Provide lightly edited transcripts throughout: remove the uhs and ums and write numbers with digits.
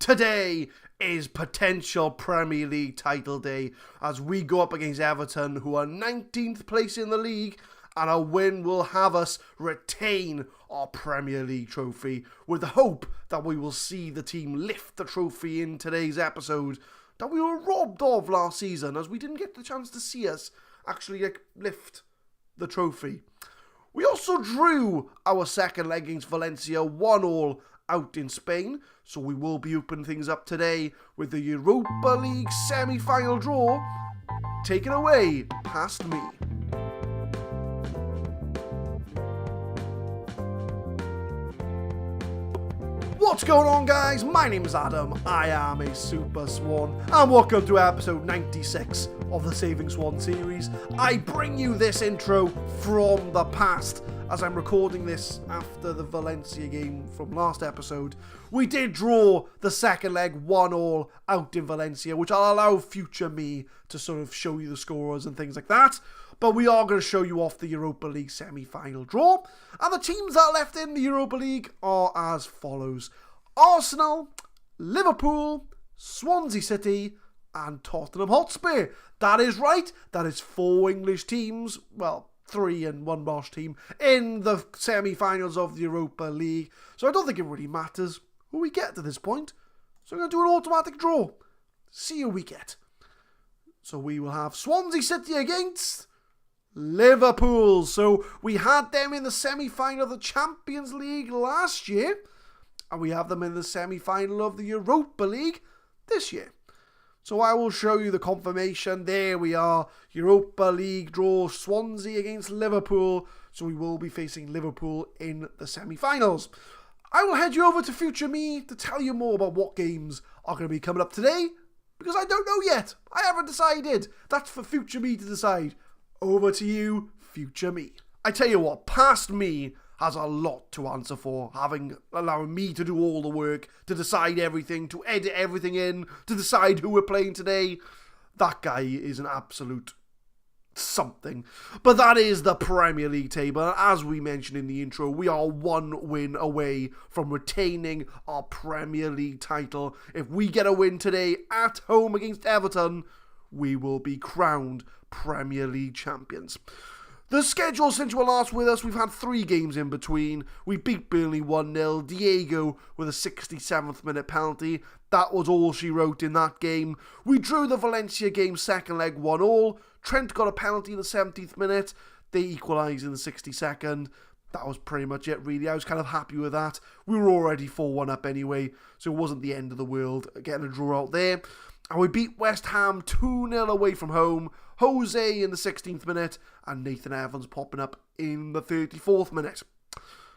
Today is potential Premier League title day as we go up against Everton, who are 19th place in the league, and a win will have us retain our Premier League trophy, with the hope that we will see the team lift the trophy in today's episode that we were robbed of last season, as we didn't get the chance to see us actually lift the trophy. We also drew our second leg against Valencia 1-1 out in Spain, so we will be opening things up today with the Europa League semi-final draw. Take it away, past me. What's going on, guys? My name is Adam, I am a Super Swan, and welcome to episode 96 of the Saving Swans series. I bring you this intro from the past, as I'm recording this after the Valencia game from last episode. We did draw the second leg 1-1 out in Valencia, which I'll allow future me to sort of show you the scores and things like that. But we are going to show you off the Europa League semi-final draw. And the teams that are left in the Europa League are as follows: Arsenal, Liverpool, Swansea City, and Tottenham Hotspur. That is right, that is 4 English teams, well, 3 and 1 Welsh team, in the semi-finals of the Europa League. So I don't think it really matters who we get to this point. So I'm going to do an automatic draw. See who we get. So we will have Swansea City against Liverpool. So we had them in the semi-final of the Champions League last year, and we have them in the semi-final of the Europa League this year. So I will show you the confirmation. There we are. Europa League draw, Swansea against Liverpool. So we will be facing Liverpool in the semi-finals. I will head you over to future me to tell you more about what games are going to be coming up today, because I don't know yet. I haven't decided. That's for future me to decide. Over to you, future me. I tell you what, past me has a lot to answer for, allowing me to do all the work, to decide everything, to edit everything in, to decide who we're playing today. That guy is an absolute something. But that is the Premier League table. As we mentioned in the intro, we are 1 win away from retaining our Premier League title. If we get a win today at home against Everton, we will be crowned Premier League champions. The schedule since you were last with us, we've had 3 games in between. We beat Burnley 1-0, Diego with a 67th minute penalty. That was all she wrote in that game. We drew the Valencia game second leg 1-1. Trent got a penalty in the 70th minute. They equalised in the 62nd. That was pretty much it, really. I was kind of happy with that. We were already 4-1 up anyway, so it wasn't the end of the world getting a draw out there. And we beat West Ham 2-0 away from home. Jose in the 16th minute, and Nathan Evans popping up in the 34th minute.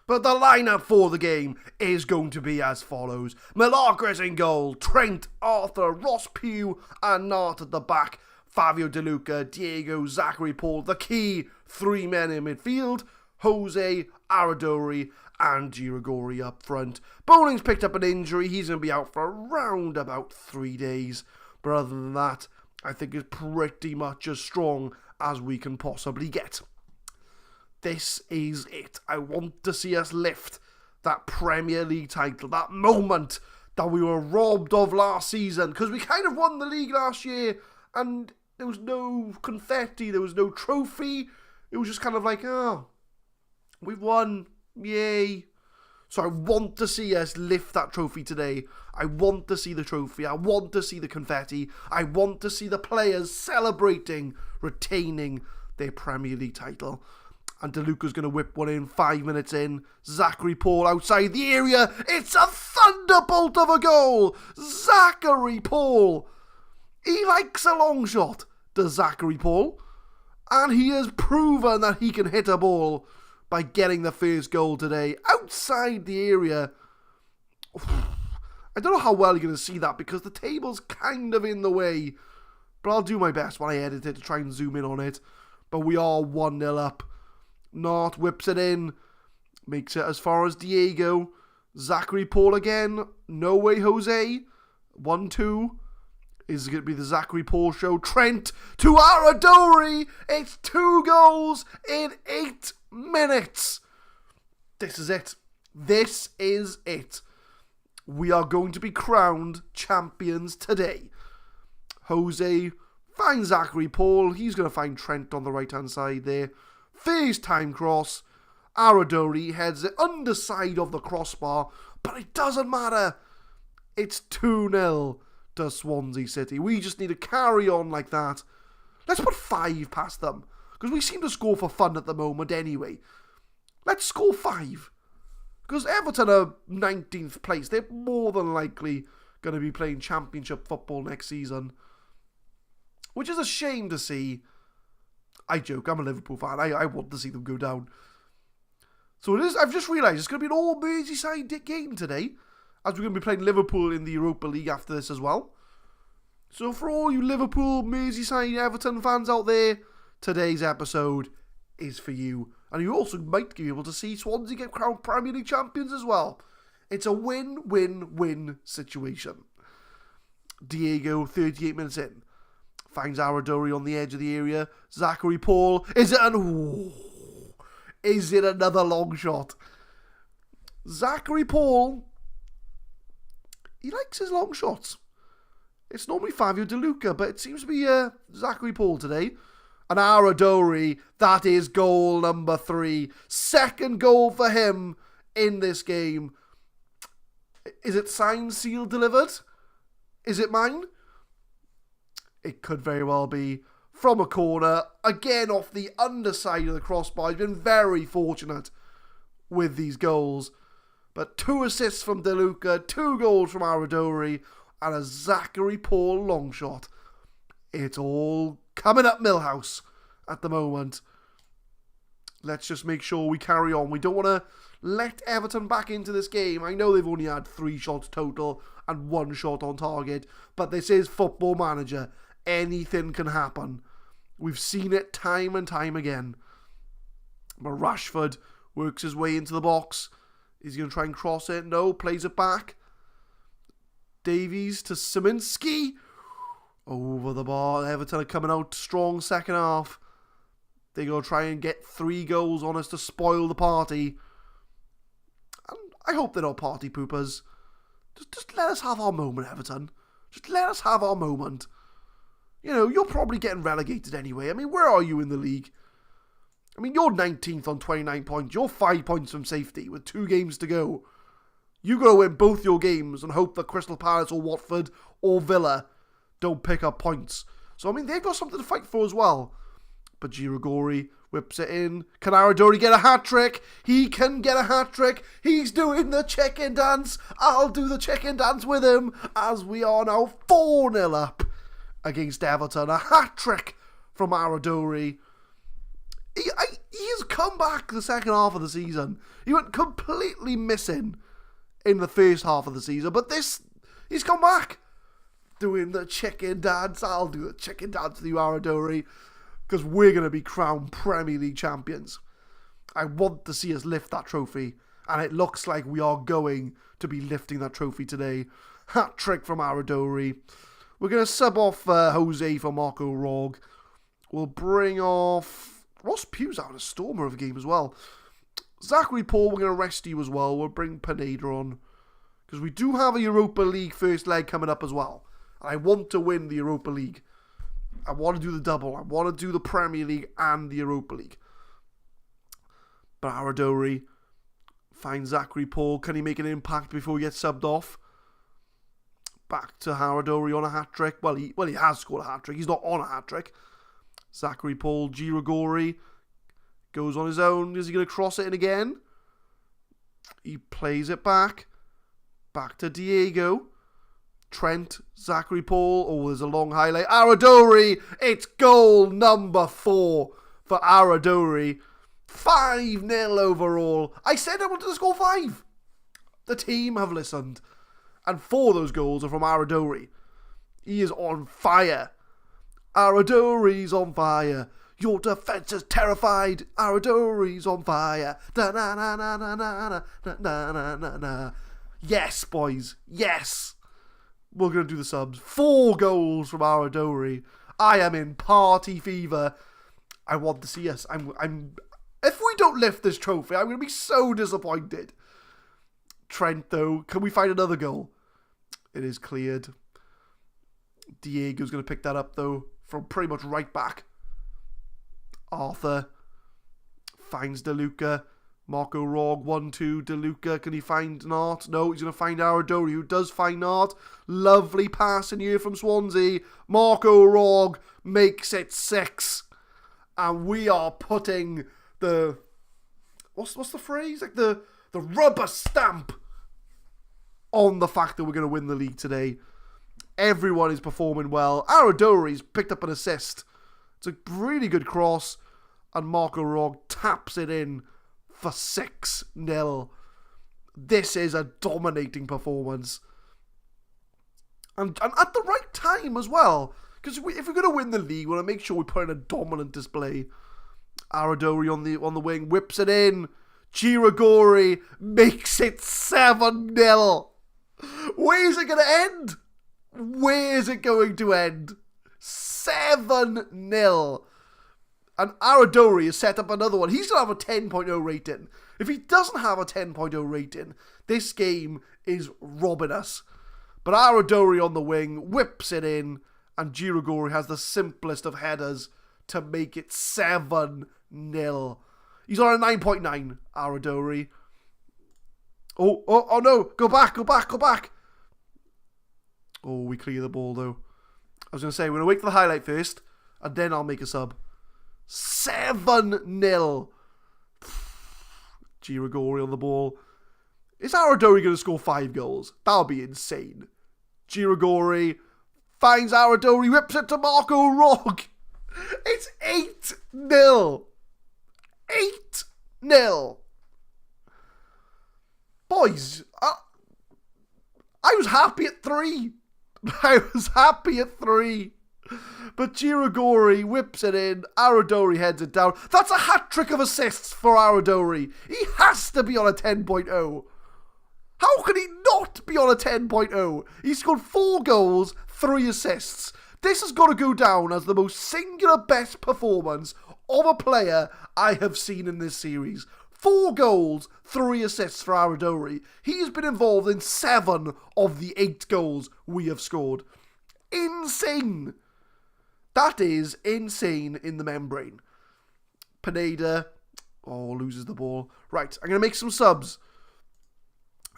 But the lineup for the game is going to be as follows: Milagres in goal, Trent, Arthur, Ross Pugh, and Nart at the back, Fabio De Luca, Diego, Zachary Paul, the key 3 men in midfield, Jose, Aradori, and Girigori up front. Bowling's picked up an injury. He's going to be out for around about 3 days. But other than that, I think it's pretty much as strong as we can possibly get. This is it. I want to see us lift that Premier League title, that moment that we were robbed of last season, because we kind of won the league last year and there was no confetti, there was no trophy. It was just kind of like, oh, we've won, yay. So I want to see us lift that trophy today. I want to see the trophy. I want to see the confetti. I want to see the players celebrating, retaining their Premier League title. And De Luca's going to whip one in 5 minutes in. Zachary Paul outside the area. It's a thunderbolt of a goal. Zachary Paul. He likes a long shot, does Zachary Paul. And he has proven that he can hit a ball by getting the first goal today outside the area. I don't know how well you're going to see that because the table's kind of in the way, but I'll do my best when I edit it to try and zoom in on it. But we are 1-0 up. Nart whips it in, makes it as far as Diego. Zachary Paul again. No way, Jose. 1-2. Is going to be the Zachary Paul show. Trent to Aradori. It's 2 goals in 8 minutes. This is it. This is it. we are going to be crowned champions today. Jose finds Zachary Paul. He's going to find Trent on the right-hand side there. First time cross. Aradori heads the underside of the crossbar, but it doesn't matter. It's 2-0 to Swansea City. We just need to carry on like that. Let's put 5 past them, because we seem to score for fun at the moment anyway. Let's score 5. Because Everton are 19th place. They're more than likely going to be playing championship football next season, which is a shame to see. I joke, I'm a Liverpool fan. I want to see them go down. So it is. I've just realised it's going to be an all Merseyside game today, as we're going to be playing Liverpool in the Europa League after this as well. So for all you Liverpool, Merseyside, Everton fans out there, today's episode is for you. And you also might be able to see Swansea get crowned Premier League champions as well. It's a win-win-win situation. Diego, 38 minutes in, finds Aradori on the edge of the area. Zachary Paul, is it another long shot? Zachary Paul, he likes his long shots. It's normally Fabio De Luca, but it seems to be Zachary Paul today. And Aradori, that is goal number 3. Second goal for him in this game. Is it signed, sealed, delivered? Is it mine? It could very well be. From a corner, again off the underside of the crossbar. He's been very fortunate with these goals. But 2 assists from De Luca, 2 goals from Aradori, and a Zachary Paul long shot. It's all coming up Millhouse at the moment. Let's just make sure we carry on. We don't want to let Everton back into this game. I know they've only had 3 shots total and 1 shot on target, but this is Football Manager. Anything can happen. We've seen it time and time again. But Rashford works his way into the box. Is he going to try and cross it? No, plays it back. Davies to Szymanski. Over the bar. Everton are coming out strong second half. They're going to try and get 3 goals on us to spoil the party. And I hope they're not party poopers. Just let us have our moment, Everton. Just let us have our moment. You know, you're probably getting relegated anyway. I mean, where are you in the league? I mean, you're 19th on 29 points. You're 5 points from safety with 2 games to go. You got to win both your games and hope that Crystal Palace or Watford or Villa don't pick up points. So, I mean, they've got something to fight for as well. But Girigori whips it in. Can Aradori get a hat-trick? He can get a hat-trick. He's doing the chicken dance. I'll do the chicken dance with him as we are now 4-0 up against Everton. A hat-trick from Aradori. He has come back the second half of the season. He went completely missing in the first half of the season. But he's come back. Doing the chicken dance. I'll do the chicken dance with you, Aradori, because we're going to be crowned Premier League champions. I want to see us lift that trophy, and it looks like we are going to be lifting that trophy today. Hat trick from Aradori. We're going to sub off Jose for Marco Rog. We'll bring off Ross Pugh's out a stormer of a game as well. Zachary Paul, we're going to rest you as well. We'll bring Pineda on, because we do have a Europa League first leg coming up as well. I want to win the Europa League. I want to do the double. I want to do the Premier League and the Europa League. But Aradori finds Zachary Paul. Can he make an impact before he gets subbed off? Back to Aradori on a hat-trick. Well, he has scored a hat-trick. He's not on a hat-trick. Zachary Paul, Girigori goes on his own. Is he going to cross it in again? He plays it back. Back to Diego. Trent, Zachary Paul. Oh, there's a long highlight. Aradori. It's goal number 4 for Aradori. 5-0 overall. I said I wanted to score 5. The team have listened. And 4 of those goals are from Aradori. He is on fire. Aradori's on fire. Your defence is terrified. Aradori's on fire. Da-na-na-na-na-na-na-na-na-na. Yes, boys. Yes. We're going to do the subs. 4 goals from Aradori. I am in party fever. I want to see us. If we don't lift this trophy, I'm going to be so disappointed. Trent, though. Can we find another goal? It is cleared. Diego's going to pick that up, though, from pretty much right back. Arthur finds DeLuca. Marco Rog, 1-2. DeLuca, can he find Nart? No, he's going to find Aradori, who does find Nart. Lovely passing here from Swansea. Marco Rog makes it 6. And we are putting the... What's the phrase? Like the rubber stamp on the fact that we're going to win the league today. Everyone is performing well. Aradori's picked up an assist. It's a really good cross. And Marco Rog taps it in for 6-0. This is a dominating performance. And at the right time as well. Because if we're going to win the league, we want to make sure we put in a dominant display. Aradori on the wing, whips it in. Giragori makes it 7-0. Where's it going to end? Where's it going to end? 7-0. And Aradori has set up another one. He's going to have a 10.0 rating. If he doesn't have a 10.0 rating, this game is robbing us. But Aradori on the wing whips it in, and Giragori has the simplest of headers to make it 7-0. He's on a 9.9, Aradori. Oh no, go back. Oh, we clear the ball though. I was going to say, we're going to wait for the highlight first, and then I'll make a sub. 7-0. Giragori on the ball. Is Aradori going to score 5 goals? That would be insane. Giragori finds Aradori, whips it to Marco Rog. It's 8-0. 8-0. Boys, I was happy at 3. But Giragori whips it in. Aradori heads it down. That's a hat-trick of assists for Aradori. He has to be on a 10.0. How can he not be on a 10.0? He scored 4 goals, 3 assists. This has got to go down as the most singular best performance of a player I have seen in this series. 4 goals, 3 assists for Aradori. He has been involved in 7 of the 8 goals we have scored. Insane. That is insane in the membrane. Pineda. Oh, loses the ball. Right, I'm going to make some subs.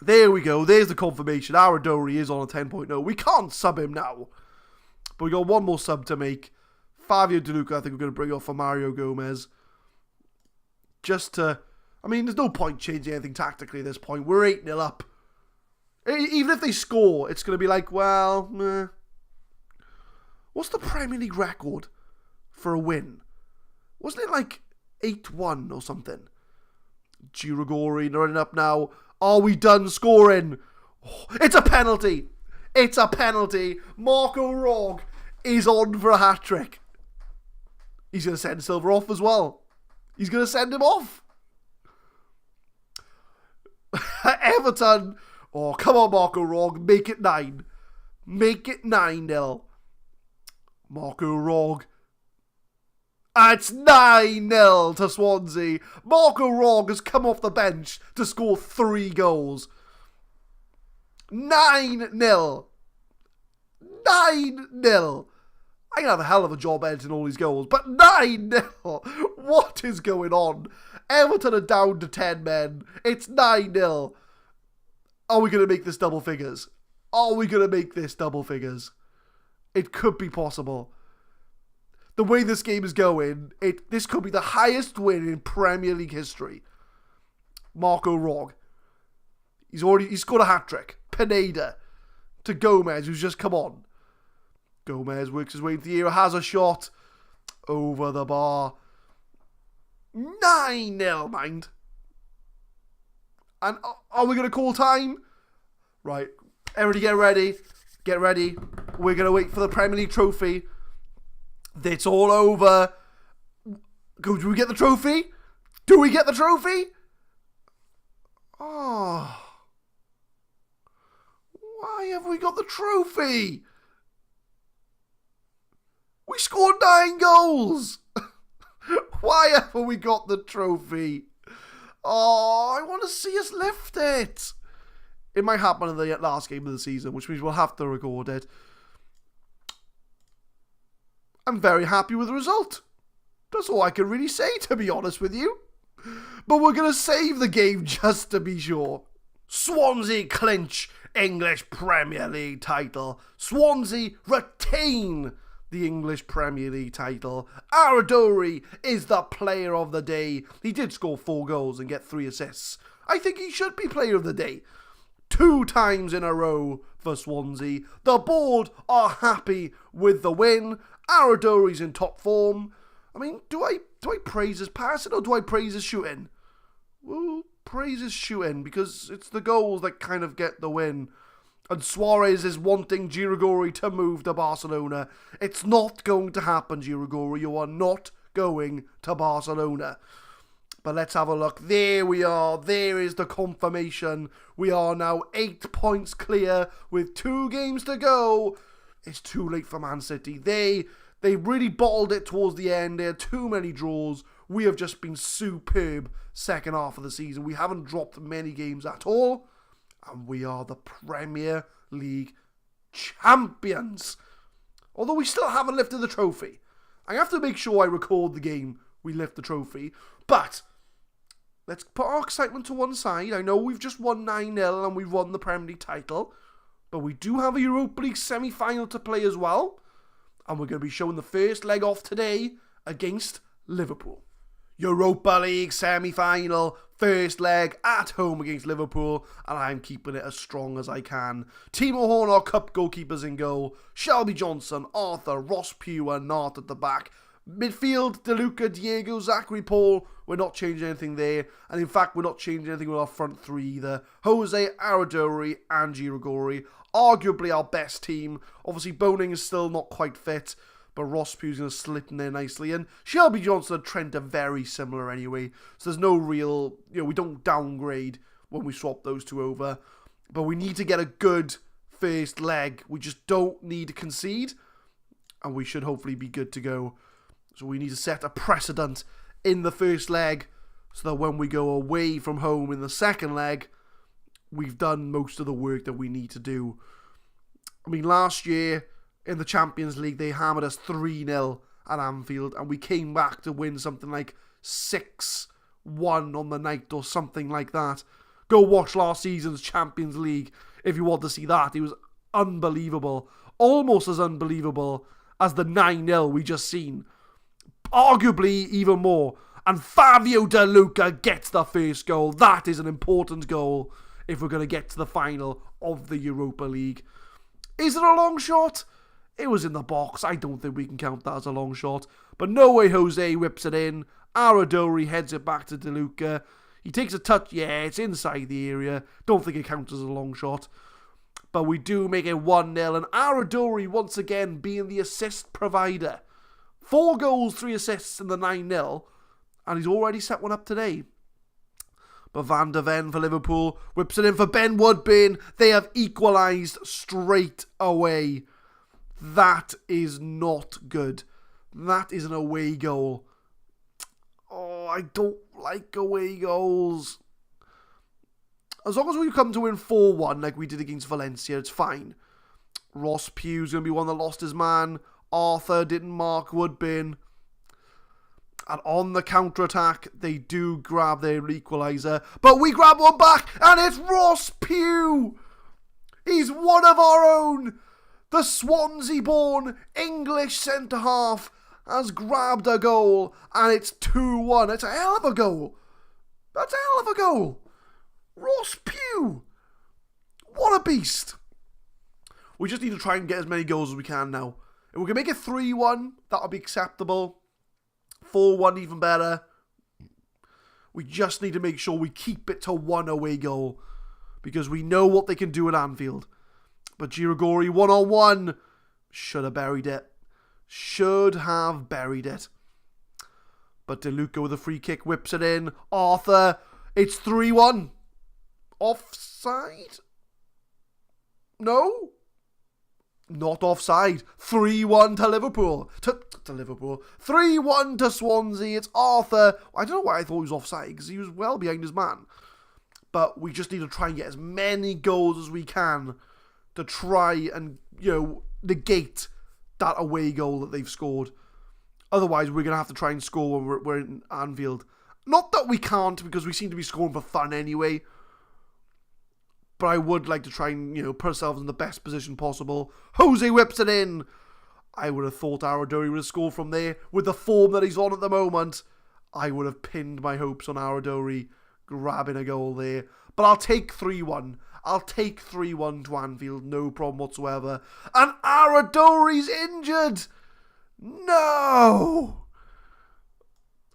There we go. There's the confirmation. Aradori is on a 10.0. We can't sub him now. But we got one more sub to make. Fabio DeLuca, I think we're going to bring off for Mario Gomez. Just to... I mean, there's no point changing anything tactically at this point. We're 8-0 up. Even if they score, it's going to be like, well, meh. What's the Premier League record for a win? Wasn't it like 8-1 or something? Giragori running up now. Are we done scoring? Oh, it's a penalty. It's a penalty. Marco Rog is on for a hat-trick. He's going to send Silver off as well. He's going to send him off. Everton. Oh, come on, Marco Rog. Make it 9. Make it 9-0. Marco Rog. It's 9-0 to Swansea. Marco Rog has come off the bench to score 3 goals. 9-0. 9-0. I'm going to have a hell of a job editing all these goals, but 9-0. What is going on? Everton are down to 10 men. It's 9-0. Are we going to make this double figures? Are we going to make this double figures? It could be possible. The way this game is going, this could be the highest win in Premier League history. Marco Rog. He's scored a hat-trick. Pineda to Gomez, who's just come on. Gomez works his way into the area, has a shot. Over the bar. 9-0, mind. And are we going to call time? Right. Everybody get ready. Get ready. We're going to wait for the Premier League trophy. It's all over. Do we get the trophy? Do we get the trophy? Oh. Why have we got the trophy? We scored 9 goals. Why haven't we got the trophy? Oh, I want to see us lift it. It might happen in the last game of the season, which means we'll have to record it. I'm very happy with the result. That's all I can really say, to be honest with you. But we're going to save the game just to be sure. Swansea clinch English Premier League title. Swansea retain the English Premier League title. Aradori is the player of the day. He did score 4 goals and get 3 assists. I think he should be player of the day. 2 times in a row for Swansea. The board are happy with the win. Aradori's in top form. I mean, do I praise his passing or do I praise his shooting? Well, praise his shooting because it's the goals that kind of get the win. And Suarez is wanting Girigori to move to Barcelona. It's not going to happen, Girigori. You are not going to Barcelona. But let's have a look. There we are. There is the confirmation. We are now 8 points clear with 2 games to go. It's too late for Man City. They really bottled it towards the end. There are too many draws. We have just been superb second half of the season. We haven't dropped many games at all. And we are the Premier League champions. Although we still haven't lifted the trophy. I have to make sure I record the game we lift the trophy. But let's put our excitement to one side. I know we've just won 9-0 and we've won the Premier League title. But we do have a Europa League semi-final to play as well. And we're going to be showing the first leg off today against Liverpool. Europa League semi-final, first leg at home against Liverpool, and I'm keeping it as strong as I can. Timo Horn, our cup goalkeepers in goal. Shelby Johnson, Arthur, Ross Pugh and Nart at the back. Midfield, DeLuca, Diego, Zachary Paul. We're not changing anything there. And in fact, we're not changing anything with our front 3 either. Jose, Aradori and Girigori. Arguably our best team. Obviously, Boning is still not quite fit. But Ross Pugh's going to slip in there nicely. And Shelby Johnson and Trent are very similar anyway. So there's no real, we don't downgrade when we swap those 2 over. But we need to get a good first leg. We just don't need to concede. And we should hopefully be good to go. So we need to set a precedent in the first leg. So that when we go away from home in the second leg, we've done most of the work that we need to do. I mean, last year in the Champions League, they hammered us 3-0 at Anfield, and we came back to win something like 6-1 on the night or something like that. Go watch last season's Champions League if you want to see that. It was unbelievable. Almost as unbelievable as the 9-0 we just seen. Arguably even more. And Fabio De Luca gets the first goal. That is an important goal if we're going to get to the final of the Europa League. Is it a long shot? It was in the box. I don't think we can count that as a long shot. But no way Jose whips it in. Aradori heads it back to De Luca. He takes a touch. Yeah, it's inside the area. Don't think it counts as a long shot. But we do make it 1-0. And Aradori once again being the assist provider. 4 goals, 3 assists in the 9-0. And he's already set one up today. But Van der Ven for Liverpool whips it in for Ben Woodburn. They have equalised straight away. That is not good. That is an away goal. Oh, I don't like away goals. As long as we come to win 4-1 like we did against Valencia, it's fine. Ross Pugh's going to be one that lost his man. Arthur didn't mark Woodburn. And on the counter-attack, they do grab their equaliser. But we grab one back, and it's Ross Pugh! He's one of our own! The Swansea-born English centre-half has grabbed a goal, and it's 2-1. It's a hell of a goal. That's a hell of a goal. Ross Pugh! What a beast. We just need to try and get as many goals as we can now. If we can make it 3-1, that'll be acceptable. 4-1 even better. We just need to make sure we keep it to 1 away goal. Because we know what they can do at Anfield. But Girigori 1-on-1. Should have buried it. Should have buried it. But De Luca with a free kick whips it in. Arthur. It's 3-1. Offside? No? Not offside. 3-1 to Liverpool. To Liverpool. 3-1 to Swansea. It's Arthur. I don't know why I thought he was offside, because he was well behind his man. But we just need to try and get as many goals as we can to try and, negate that away goal that they've scored. Otherwise, we're going to have to try and score when we're in Anfield. Not that we can't, because we seem to be scoring for fun anyway. But I would like to try and, put ourselves in the best position possible. Jose whips it in. I would have thought Aradori would have scored from there. With the form that he's on at the moment, I would have pinned my hopes on Aradori grabbing a goal there. But I'll take 3-1. I'll take 3-1 to Anfield. No problem whatsoever. And Aradori's injured. No!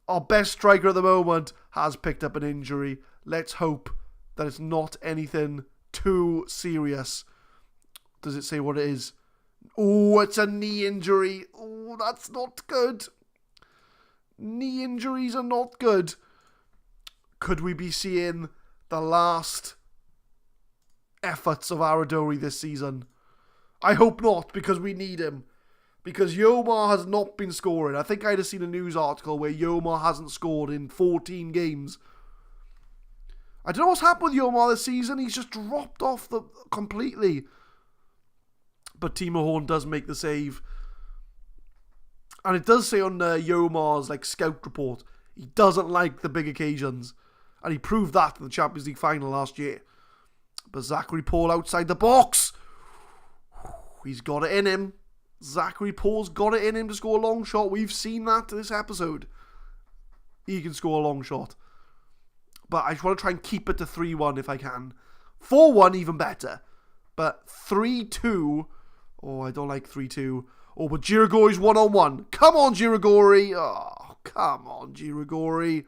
Our best striker at the moment has picked up an injury. Let's hope that it's not anything too serious. Does it say what it is? Oh, it's a knee injury. Oh, that's not good. Knee injuries are not good. Could we be seeing the last efforts of Aradori this season? I hope not, because we need him. Because Yomar has not been scoring. I think I'd have seen a news article where Yomar hasn't scored in 14 games. I don't know what's happened with Yomar this season. He's just dropped off completely. But Timo Horn does make the save. And it does say on Yomar's scout report, he doesn't like the big occasions. And he proved that in the Champions League Final last year. But Zachary Paul outside the box. He's got it in him. Zachary Paul's got it in him to score a long shot. We've seen that this episode. He can score a long shot. But I just want to try and keep it to 3-1 if I can. 4-1 even better. But 3-2... Oh, I don't like 3-2. Oh, but Girigori's 1-on-1. Come on, Girigori. Oh, come on, Girigori.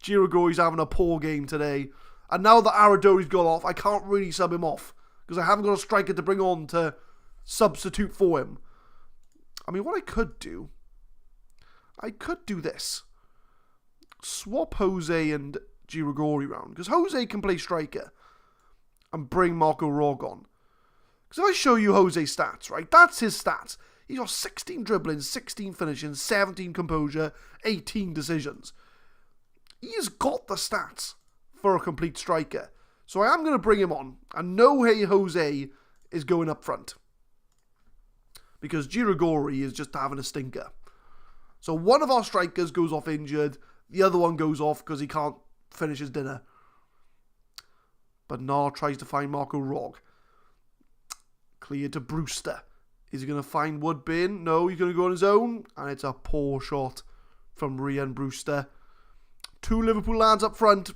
Girigori's having a poor game today. And now that Aradori's gone off, I can't really sub him off. Because I haven't got a striker to bring on to substitute for him. I mean, what I could do this. Swap Jose and Girigori round. Because Jose can play striker. And bring Marco Rog on. Because if I show you Jose's stats, right? That's his stats. He's got 16 dribbling, 16 finishing, 17 composure, 18 decisions. He's got the stats for a complete striker. So I am going to bring him on. And no way Jose is going up front. Because Girigori is just having a stinker. So one of our strikers goes off injured. The other one goes off because he can't finish his dinner. But Nar tries to find Marco Rog. Clear to Brewster. Is he going to find Woodburn? No, he's going to go on his own. And it's a poor shot from Rian Brewster. Two Liverpool lads up front.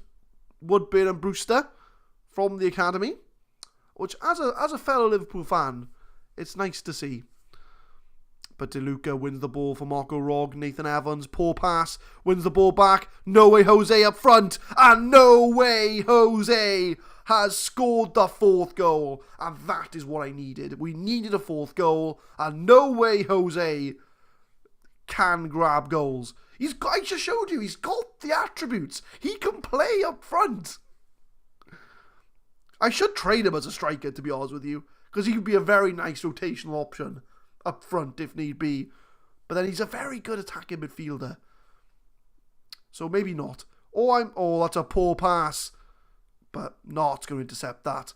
Woodburn and Brewster from the academy. Which, as a fellow Liverpool fan, it's nice to see. But DeLuca wins the ball for Marco Rog. Nathan Evans, poor pass, wins the ball back. No way Jose up front. And no way Jose has scored the fourth goal. And that is what I needed. We needed a fourth goal. And no way Jose can grab goals. I just showed you, he's got the attributes. He can play up front. I should trade him as a striker, to be honest with you. Because he would be a very nice rotational option up front if need be. But then he's a very good attacking midfielder. So maybe not. Oh, that's a poor pass. But not going to intercept that.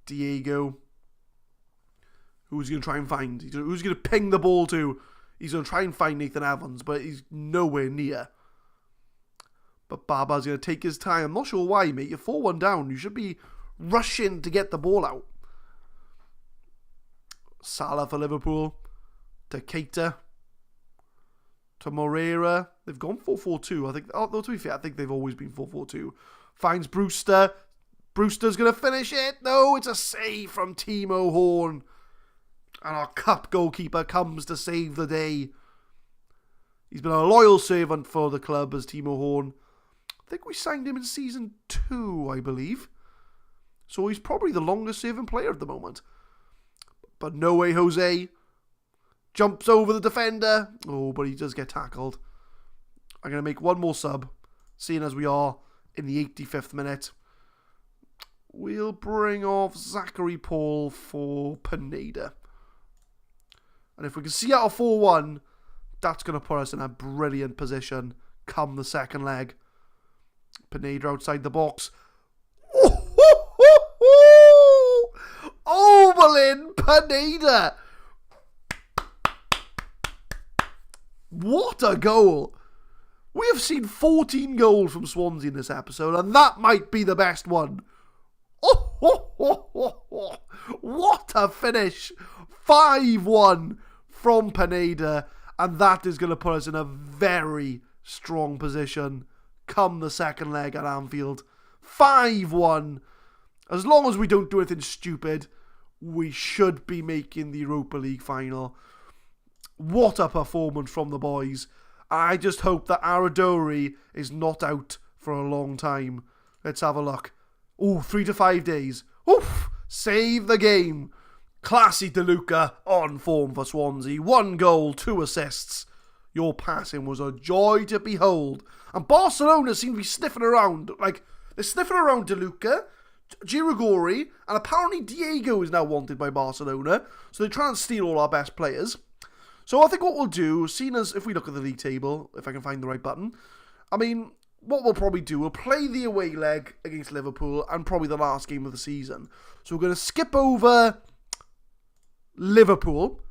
Diego. Who's he going to try and find? Who's he going to ping the ball to? He's going to try and find Nathan Evans, but he's nowhere near. But Baba's going to take his time. I'm not sure why, mate. You're 4-1 down. You should be rushing to get the ball out. Salah for Liverpool. To Keita. To Moreira. They've gone 4-4-2. I think. Oh, to be fair, I think they've always been 4-4-2. Finds Brewster. Brewster's going to finish it. No, it's a save from Timo Horn. And our cup goalkeeper comes to save the day. He's been a loyal servant for the club as Timo Horn. I think we signed him in season 2, I believe. So he's probably the longest serving player at the moment. But no way Jose jumps over the defender. Oh, but he does get tackled. I'm going to make one more sub, seeing as we are in the 85th minute. We'll bring off Zachary Paul for Pineda. And if we can see out a 4-1, that's going to put us in a brilliant position come the second leg. Pineda outside the box. Oberlin Pineda. What a goal. We have seen 14 goals from Swansea in this episode, and that might be the best one. What a finish. 5-1 from Pineda, and that is going to put us in a very strong position come the second leg at Anfield. 5-1. As long as we don't do anything stupid, we should be making the Europa League final. What a performance from the boys. I just hope that Aradori is not out for a long time. Let's have a look. 3 to 5 days. Oof! Save the game. Classy DeLuca on form for Swansea. 1 goal, 2 assists. Your passing was a joy to behold. And Barcelona seem to be sniffing around. Like, they're sniffing around DeLuca, Girigori, and apparently Diego is now wanted by Barcelona. So they're trying to steal all our best players. So I think what we'll do, seeing as if we look at the league table, if I can find the right button, I mean, what we'll probably do, we'll play the away leg against Liverpool and probably the last game of the season. So we're going to skip over Liverpool.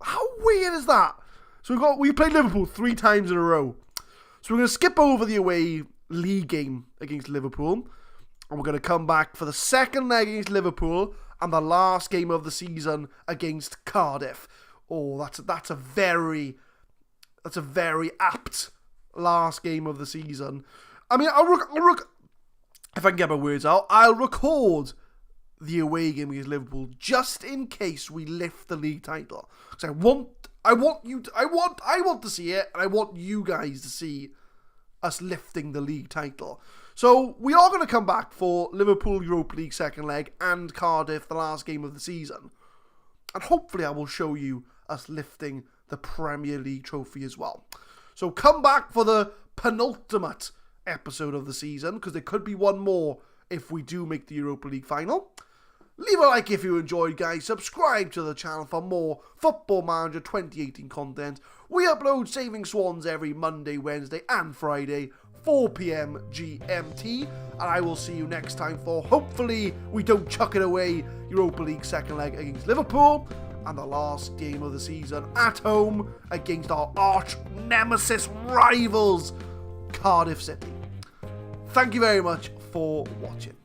How weird is that? So we played Liverpool 3 times in a row. So we're going to skip over the away league game against Liverpool. And we're going to come back for the second leg against Liverpool and the last game of the season against Cardiff. Oh, that's a very apt last game of the season. I mean, if I can get my words out, I'll record the away game against Liverpool just in case we lift the league title. Because I want to see it, and I want you guys to see us lifting the league title. So we are going to come back for Liverpool Europa League second leg and Cardiff the last game of the season. And hopefully I will show you us lifting the Premier League trophy as well. So come back for the penultimate episode of the season, because there could be one more if we do make the Europa League final. Leave a like if you enjoyed, guys. Subscribe to the channel for more Football Manager 2018 content. We upload Saving Swans every Monday, Wednesday and Friday, 4 PM GMT. And I will see you next time for, hopefully, we don't chuck it away, Europa League second leg against Liverpool. And the last game of the season at home against our arch nemesis rivals, Cardiff City. Thank you very much for watching.